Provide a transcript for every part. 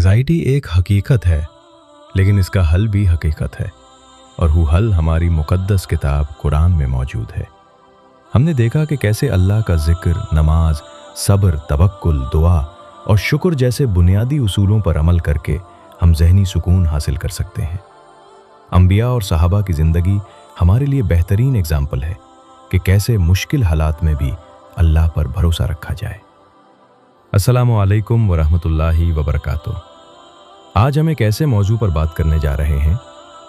Anxiety एक हकीकत है, लेकिन इसका हल भी हकीकत है, और वो हल हमारी मुक़द्दस किताब कुरान में मौजूद है। हमने देखा कि कैसे अल्लाह का जिक्र, नमाज, सब्र, तवक्कुल, दुआ और शुक्र जैसे बुनियादी उसूलों पर अमल करके हम ज़हनी सुकून हासिल कर सकते हैं। अंबिया और सहाबा की ज़िंदगी हमारे लिए बेहतरीन एग्जाम्पल है कि कैसे मुश्किल हालात में भी अल्लाह पर भरोसा रखा जाए। अस्सलामु अलैकुम वरहमतुल्लाहि वबरकातुह। आज हम एक ऐसे मौजू पर बात करने जा रहे हैं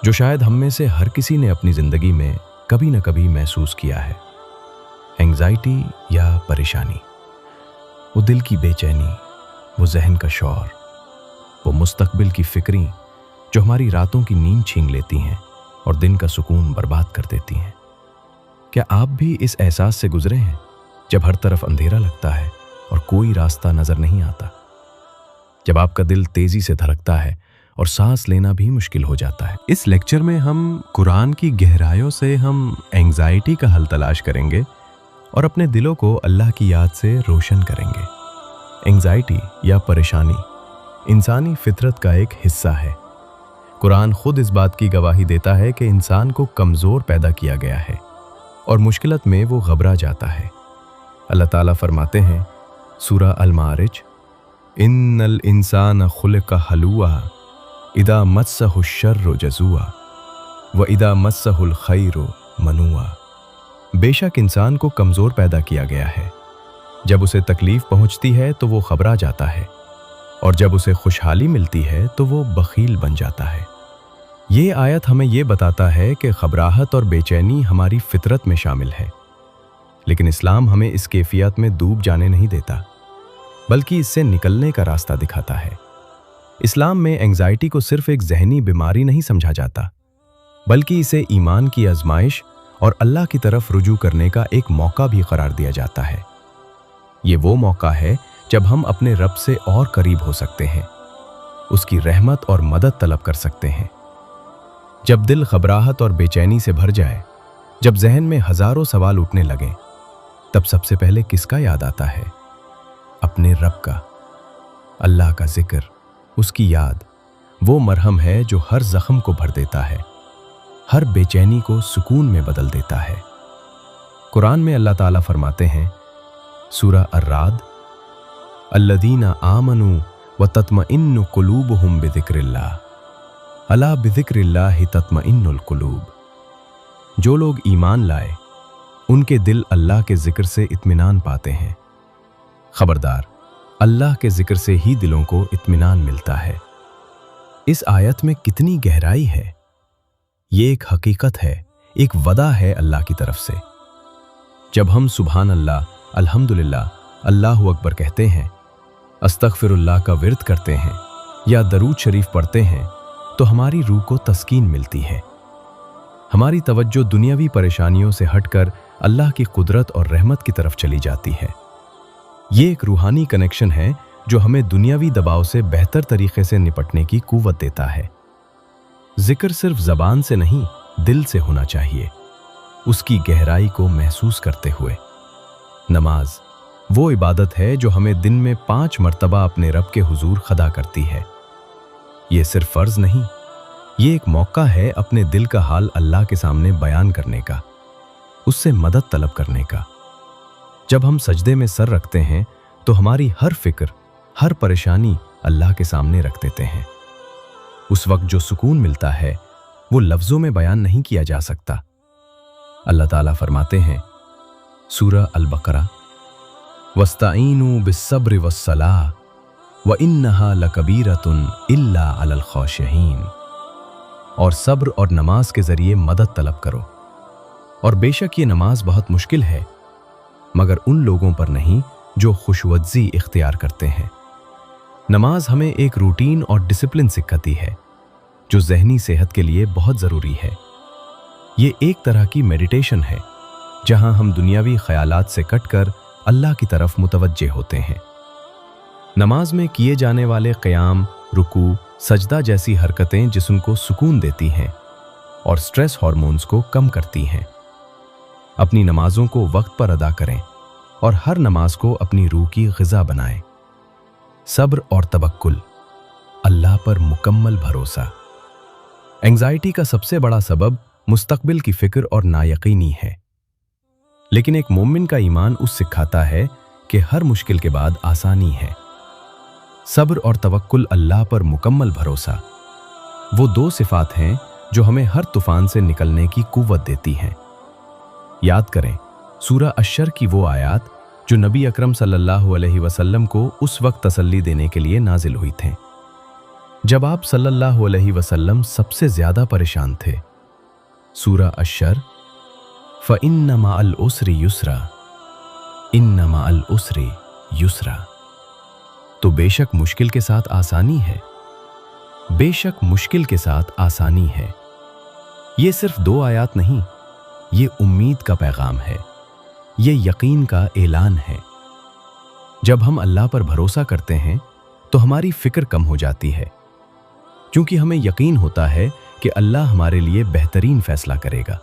जो शायद हम में से हर किसी ने अपनी ज़िंदगी में कभी न कभी महसूस किया है। एंग्जाइटी या परेशानी, वो दिल की बेचैनी, वो जहन का शौर, वो मुस्तकबिल की फिक्री जो हमारी रातों की नींद छीन लेती हैं और दिन का सुकून बर्बाद कर देती हैं। क्या आप भी इस एहसास से गुजरे हैं जब हर तरफ अंधेरा लगता है और कोई रास्ता नजर नहीं आता, जब आपका दिल तेजी से धड़कता है और सांस लेना भी मुश्किल हो जाता है? इस लेक्चर में हम कुरान की गहराइयों से हम एंग्जाइटी का हल तलाश करेंगे और अपने दिलों को अल्लाह की याद से रोशन करेंगे। एंग्जाइटी या परेशानी इंसानी फितरत का एक हिस्सा है। कुरान खुद इस बात की गवाही देता है कि इंसान को कमज़ोर पैदा किया गया है और मुश्किलत में वो घबरा जाता है। अल्लाह ताला फरमाते हैं सूरा अल-मारिज, इन्नल इंसान खुलिक़ हलूआ इदा मस्सहु शर्रु जज़ूआ व इदा मस्सहुल खैरु मनूआ। बेशक इंसान को कमज़ोर पैदा किया गया है। जब उसे तकलीफ़ पहुंचती है तो वो घबरा जाता है, और जब उसे खुशहाली मिलती है तो वो बखील बन जाता है। ये आयत हमें ये बताता है कि घबराहट और बेचैनी हमारी फितरत में शामिल है, लेकिन इस्लाम हमें इस कैफियत में डूब जाने नहीं देता, बल्कि इससे निकलने का रास्ता दिखाता है। इस्लाम में एंग्जाइटी को सिर्फ एक जहनी बीमारी नहीं समझा जाता, बल्कि इसे ईमान की आजमाइश और अल्लाह की तरफ रुजू करने का एक मौका भी करार दिया जाता है। ये वो मौका है जब हम अपने रब से और करीब हो सकते हैं, उसकी रहमत और मदद तलब कर सकते हैं। जब दिल घबराहट और बेचैनी से भर जाए, जब जहन में हजारों सवाल उठने लगें, तब सबसे पहले किसका याद आता है? अपने रब का। अल्लाह का जिक्र, उसकी याद, वो मरहम है जो हर जख्म को भर देता है, हर बेचैनी को सुकून में बदल देता है। कुरान में अल्लाह ताला फरमाते हैं सूरा अर्राद, अल्लदीना आमनू व तत्मइन्नु कुलूबुहुम बिज़िक्रिल्लाह अला बिज़िक्रिल्लाहि तत्मइन्नुल कुलूब। जो लोग ईमान लाए उनके दिल अल्लाह के जिक्र से इत्मीनान पाते हैं। खबरदार, अल्लाह के जिक्र से ही दिलों को इत्मीनान मिलता है। इस आयत में कितनी गहराई है। ये एक हकीकत है, एक वदा है अल्लाह की तरफ से। जब हम सुभान अल्लाह, अल्हम्दुलिल्लाह, अल्लाहु अकबर कहते हैं, अस्तगफिरुल्लाह का विर्द करते हैं या दरूद शरीफ पढ़ते हैं, तो हमारी रूह को तस्कीन मिलती है। हमारी तवज्जो दुनियावी परेशानियों से हटकर अल्लाह की कुदरत और रहमत की तरफ चली जाती है। ये एक रूहानी कनेक्शन है जो हमें दुनियावी दबाव से बेहतर तरीके से निपटने की कुव्वत देता है। जिक्र सिर्फ ज़बान से नहीं, दिल से होना चाहिए, उसकी गहराई को महसूस करते हुए। नमाज वो इबादत है जो हमें दिन में 5 मरतबा अपने रब के हुजूर खदा करती है। ये सिर्फ फ़र्ज नहीं, ये एक मौका है अपने दिल का हाल अल्लाह के सामने बयान करने का, उससे मदद तलब करने का। जब हम सजदे में सर रखते हैं तो हमारी हर फिक्र, हर परेशानी अल्लाह के सामने रख देते हैं। उस वक्त जो सुकून मिलता है वो लफ्ज़ों में बयान नहीं किया जा सकता। अल्लाह ताला फरमाते हैं सूरा अल-बकरा, वस्ताईनु बिस्सब्रि वस्सलाह व इन्नहा लकबीरतुन इल्ला अलल खाशिईन। और सब्र और नमाज के जरिए मदद तलब करो, और बेशक ये नमाज बहुत मुश्किल है, मगर उन लोगों पर नहीं जो खुशवज्जी इख्तियार करते हैं। नमाज हमें एक रूटीन और डिसिप्लिन सिखाती है जो जहनी सेहत के लिए बहुत ज़रूरी है। ये एक तरह की मेडिटेशन है जहां हम दुनियावी ख्यालात से कटकर अल्लाह की तरफ मुतवज्जे होते हैं। नमाज में किए जाने वाले क़याम, रुकू, सजदा जैसी हरकतें जिस्म को सुकून देती हैं और स्ट्रेस हार्मोन्स को कम करती हैं। अपनी नमाजों को वक्त पर अदा करें और हर नमाज को अपनी रूह की ग़िज़ा बनाएं। सब्र और तवक्कुल, पर मुकम्मल भरोसा। एंजाइटी का सबसे बड़ा सबब मुस्तकबिल की फिक्र और नायकीनी है, लेकिन एक मोमिन का ईमान उस सिखाता है कि हर मुश्किल के बाद आसानी है। सब्र और तवक्कुल, अल्लाह पर मुकम्मल भरोसा, वो दो सिफात हैं जो हमें हर तूफान से निकलने की कुव्वत देती हैं। याद करें सूरह अश्शर की वो आयत जो नबी अकरम सल्लल्लाहु अलैहि वसल्लम को उस वक्त तसल्ली देने के लिए नाजिल हुई थे जब आप सल्लल्लाहु अलैहि वसल्लम सबसे ज्यादा परेशान थे। सूरह अश्शर, फ़इन्न मअल उसरि युस्रा, इन्न मअल उसरि युस्रा। तो बेशक मुश्किल के साथ आसानी है, बेशक मुश्किल के साथ आसानी है। ये सिर्फ दो आयत नहीं, ये उम्मीद का पैगाम है, ये यकीन का ऐलान है। जब हम अल्लाह पर भरोसा करते हैं तो हमारी फिक्र कम हो जाती है, क्योंकि हमें यकीन होता है कि अल्लाह हमारे लिए बेहतरीन फैसला करेगा।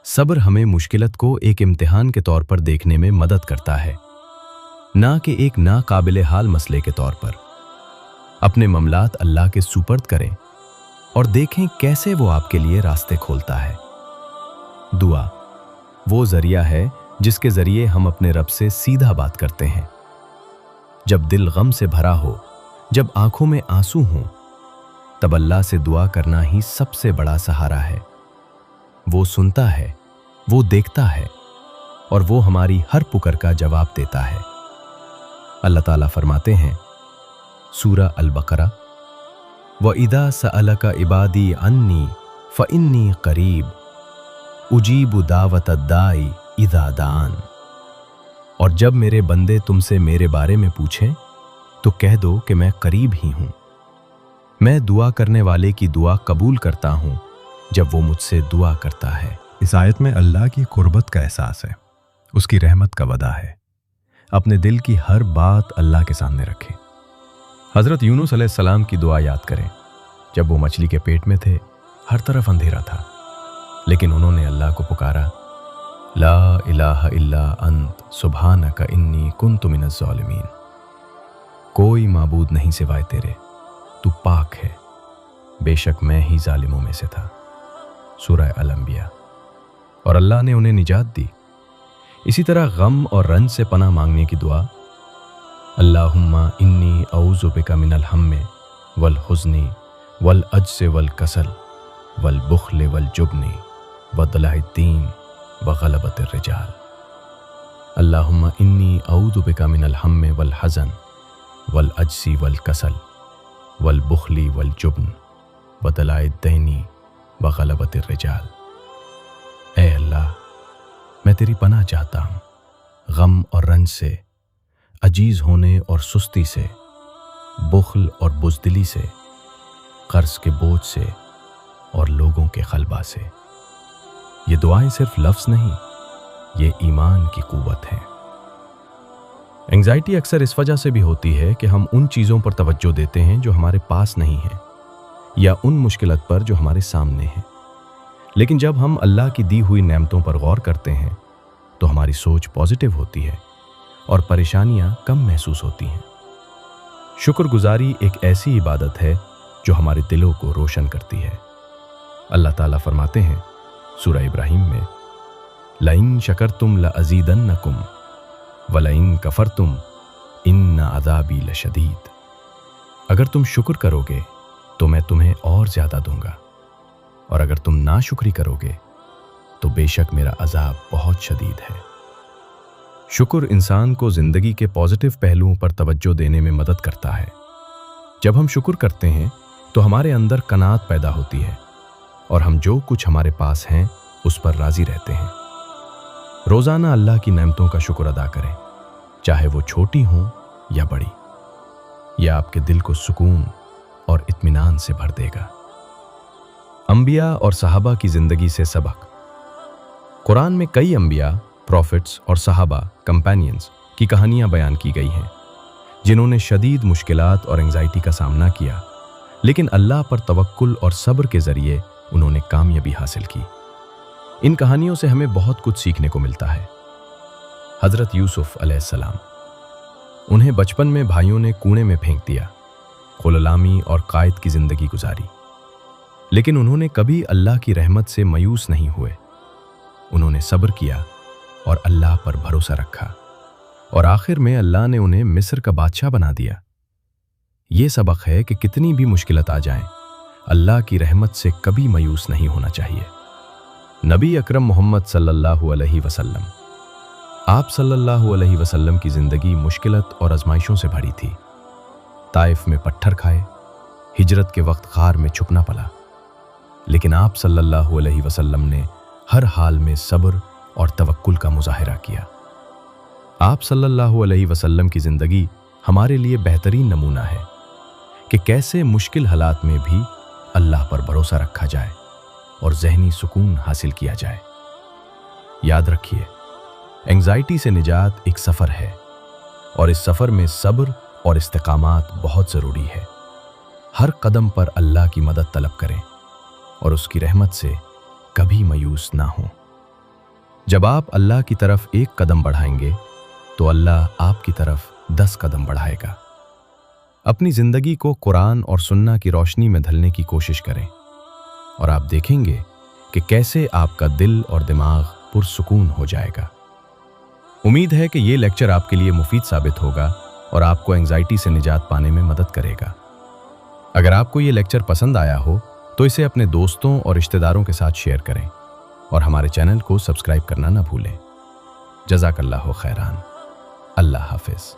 सब्र हमें मुश्किलत को एक इम्तिहान के तौर पर देखने में मदद करता है, ना कि एक नाकाबिले हाल मसले के तौर पर। अपने मामलात अल्लाह के सुपर्द करें और देखें कैसे वो आपके लिए रास्ते खोलता है। दुआ वो जरिया है जिसके जरिए हम अपने रब से सीधा बात करते हैं। जब दिल गम से भरा हो, जब आंखों में आंसू हों, तब अल्लाह से दुआ करना ही सबसे बड़ा सहारा है। वो सुनता है, वो देखता है और वो हमारी हर पुकार का जवाब देता है। अल्लाह ताला फरमाते हैं सूरह अल-बकरा, व इदा सअलका इबादी अन्नी फ़इन्नी करीब उजीबु दावत दाई इदा दान। और जब मेरे बंदे तुमसे मेरे बारे में पूछें तो कह दो कि मैं करीब ही हूं, मैं दुआ करने वाले की दुआ कबूल करता हूं जब वो मुझसे दुआ करता है। इस आयत में अल्लाह की कुर्बत का एहसास है, उसकी रहमत का वदा है। अपने दिल की हर बात अल्लाह के सामने रखें। हज़रत यूनुस अलैहिस्सलाम की दुआ याद करें। जब वो मछली के पेट में थे, हर तरफ अंधेरा था, लेकिन उन्होंने अल्लाह को पुकारा, ला इलाहा इल्ला अंत सुब्हानका इन्नी कुन्तु मिनज़ ज़ालिमीन। कोई माबूद नहीं सिवाय तेरे, तू पाक है, बेशक मैं ही जालिमों में से था। सूरह अल-अंबिया। और अल्लाह ने उन्हें निजात दी। इसी तरह गम और रंज से पनाह मांगने की दुआ, अल्लाहुम्मा इन्नी औज़ु बिका मिनल हम्मे वल हुज़्नी वल अज्ज़ि वल कसल वल बुख़्ल वल जुब्नी व दलाइद्दीन व ग़लबतिर रिजाल। अल्लाहुम्मा इन्नी औज़ु बिका मिनल हम्मे वल हज़न वल अज्ज़ि वल कसल वल बुख़्ली वल जुब्न व दलाइद्दीनी व ग़लबतिर रिजाल। ऐ अल्लाह, मैं तेरी पनाह चाहता हूँ गम और रंज से, अजीज होने और सुस्ती से, बुख्ल और बुज़दिली से, कर्ज के बोझ से और लोगों के खलबा से। ये दुआएं सिर्फ लफ्ज़ नहीं, ये ईमान की कुव्वत है। एंग्जाइटी अक्सर इस वजह से भी होती है कि हम उन चीज़ों पर तवज्जो देते हैं जो हमारे पास नहीं है, या उन मुश्किलात पर जो हमारे सामने हैं। लेकिन जब हम अल्लाह की दी हुई नेमतों पर गौर करते हैं तो हमारी सोच पॉजिटिव होती है और परेशानियां कम महसूस होती हैं। शुक्रगुजारी एक ऐसी इबादत है जो हमारे दिलों को रोशन करती है। अल्लाह ताला फरमाते हैं सूरह इब्राहिम में, लइन शकरतुम लअज़ीदन्नकुम वलइन कफरतुम इन्न अज़ाबी लशदीद। अगर तुम शुक्र करोगे तो मैं तुम्हें और ज्यादा दूंगा, और अगर तुम नाशुक्री करोगे तो बेशक मेरा अजाब बहुत शदीद है। शुक्र इंसान को जिंदगी के पॉजिटिव पहलुओं पर तवज्जो देने में मदद करता है। जब हम शुक्र करते हैं तो हमारे अंदर कनात पैदा होती है और हम जो कुछ हमारे पास हैं उस पर राजी रहते हैं। रोजाना अल्लाह की नेमतों का शुक्र अदा करें, चाहे वो छोटी हों या बड़ी। यह आपके दिल को सुकून और इत्मीनान से भर देगा। अंबिया और सहाबा की जिंदगी से सबक। कुरान में कई अंबिया, प्रॉफिट्स और सहाबा, कंपेनियंस की कहानियां बयान की गई हैं जिन्होंने शदीद मुश्किलात और एंजाइटी का सामना किया, लेकिन अल्लाह पर तवक्कुल और सब्र के जरिए उन्होंने कामयाबी हासिल की। इन कहानियों से हमें बहुत कुछ सीखने को मिलता है। हज़रत यूसुफ अलैहिस्सलाम, उन्हें बचपन में भाइयों ने कुएं में फेंक दिया, غلامی اور قائد کی زندگی گزاری، لیکن انہوں نے کبھی اللہ کی رحمت سے مایوس نہیں ہوئے۔ انہوں نے صبر کیا اور اللہ پر بھروسہ رکھا، اور آخر میں اللہ نے انہیں مصر کا بادشاہ بنا دیا۔ یہ سبق ہے کہ کتنی بھی مشکلات آ جائیں، اللہ کی رحمت سے کبھی مایوس نہیں ہونا چاہیے۔ نبی اکرم محمد صلی اللہ علیہ وسلم، آپ صلی اللہ علیہ وسلم کی زندگی مشکلات اور آزمائشوں سے بھری تھی۔ طائف میں پتھر کھائے، ہجرت کے وقت غار میں چھپنا پڑا، لیکن آپ صلی اللہ علیہ وسلم نے ہر حال میں صبر اور توکل کا مظاہرہ کیا۔ آپ صلی اللہ علیہ وسلم کی زندگی ہمارے لیے بہترین نمونہ ہے کہ کیسے مشکل حالات میں بھی اللہ پر بھروسہ رکھا جائے اور ذہنی سکون حاصل کیا جائے۔ یاد رکھیے، اینگزائٹی سے نجات ایک سفر ہے، اور اس سفر میں صبر اور استقامت بہت ضروری ہے۔ ہر قدم پر اللہ کی مدد طلب کریں اور اس کی رحمت سے کبھی مایوس نہ ہوں۔ جب آپ اللہ کی طرف ایک قدم بڑھائیں گے تو اللہ آپ کی طرف 10 قدم بڑھائے گا۔ اپنی زندگی کو قرآن اور سنہ کی روشنی میں ڈھلنے کی کوشش کریں، اور آپ دیکھیں گے کہ کیسے آپ کا دل اور دماغ پرسکون ہو جائے گا۔ امید ہے کہ یہ لیکچر آپ کے لیے مفید ثابت ہوگا اور آپ کو اینگزائٹی سے نجات پانے میں مدد کرے گا۔ اگر آپ کو یہ لیکچر پسند آیا ہو تو اسے اپنے دوستوں اور رشتہ داروں کے ساتھ شیئر کریں، اور ہمارے چینل کو سبسکرائب کرنا نہ بھولیں۔ جزاک اللہ خیران۔ اللہ حافظ۔